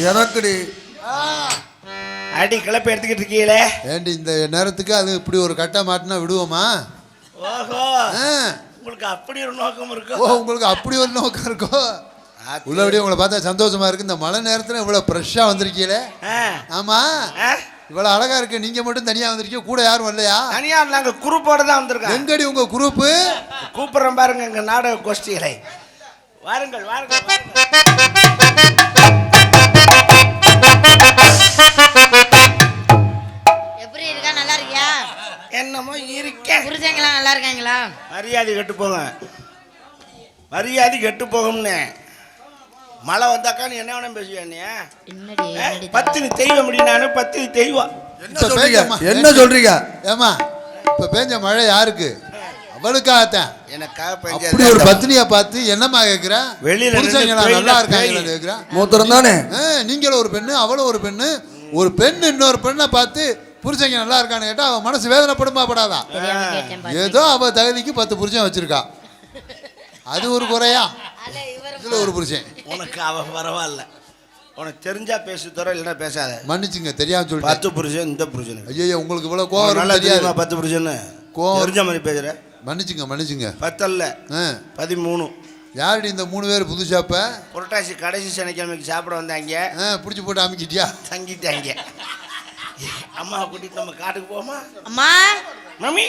எனக்குடி அடி கிளப்ப எடுத்துக்கிட்டு இருக்கீங்களே ஏண்டி இந்த நேரத்துக்கு அது இப்படி ஒரு கட்டை மாட்டினா விடுவோமா? ஓஹோ உங்களுக்கு அப்படி ஒரு நோக்கம் இருக்கோ? ஓ உங்களுக்கு அப்படி ஒரு நோக்கம் இருக்கோ? உள்ளபடியே உங்களை பார்த்தா சந்தோஷமா இருக்கு. இந்த மழை நேரத்தில் இவ்வளோ ஃப்ரெஷ்ஷாக வந்திருக்கீங்களே. ஆமா இவ்வளோ அழகா இருக்கு. நீங்க மட்டும் தனியா வந்திருக்கீங்க, கூட யாரும் வரலையா? தனியா நாங்க குரூப்போட தான் வந்திருக்கோம். எங்கடி உங்க குரூப்பு? கூப்பிடுறோம் பாருங்க எங்க நாடக கோஷ்டிகளை. வாருங்கள் வாருங்கள். எப்படி இருக்கா? நல்லா இருக்கியா? என்னமோ இருக்கேன். புருஷங்களா நல்லா இருக்காங்களா? மரியாதை கெட்டு போங்க, மரியாதை கெட்டு போகும்னு. மழை வந்தாக்கா நீ என்ன வேணும் பேசுவியா? நீ பத்தினி தெய்வம் முடியும், பத்தினி தெய்வம். என்ன சொல்றீங்க? ஏமா இப்ப பேஞ்ச மழை யாருக்கு? அவளுக்காகத்தான். எனக்காக அப்படி ஒரு பத்தினியா பார்த்து என்னமா கேக்குற? வெளியில நல்லா இருக்காங்க கேக்குற. மூத்திரம் தானே. நீங்களும் ஒரு பெண்ணு அவளும் ஒரு பெண்ணு. ஒரு பெண்ணு இன்னொரு பெண்ணை பார்த்து புருஷங்க நல்லா இருக்கான்னு கேட்டா அவன் மனசு வேதனைப்படுமா படாதா? ஏதோ அவ தகுதிக்கு 10 புருஷன் வச்சிருக்கா. அது ஒரு குறையா? இதுல ஒரு புருஷன். உனக்கு அவ பரவாயில்ல, உனக்கு தெரிஞ்சா பேசு தர, இல்லைன்னா பேசாத. மன்னிச்சுங்க தெரியாம சொல்லிட்டு. 10 புருஷன் இந்த புருஷன். ஐயோ உங்களுக்கு இவ்வளவு கோவம் நல்லா தெரியுமா? 10 புருஷன் கோவம் தெரிஞ்ச மாதிரி பேசுற. மன்னிச்சுங்க மன்னிச்சுங்க. 10 அல்ல 13. யாருடி இந்த 3 பேர் புதுசாப்ப? புரட்டாசி கடைசி சனிக்கிழமைக்கு சாப்பிட வந்தாங்க. பிடிச்சி போட்டு அமைக்கிட்டியா? தங்கிட்டாங்க. அம்மா கூட்டிட்டு நம்ம காட்டுக்கு போமா? அம்மா மம்மி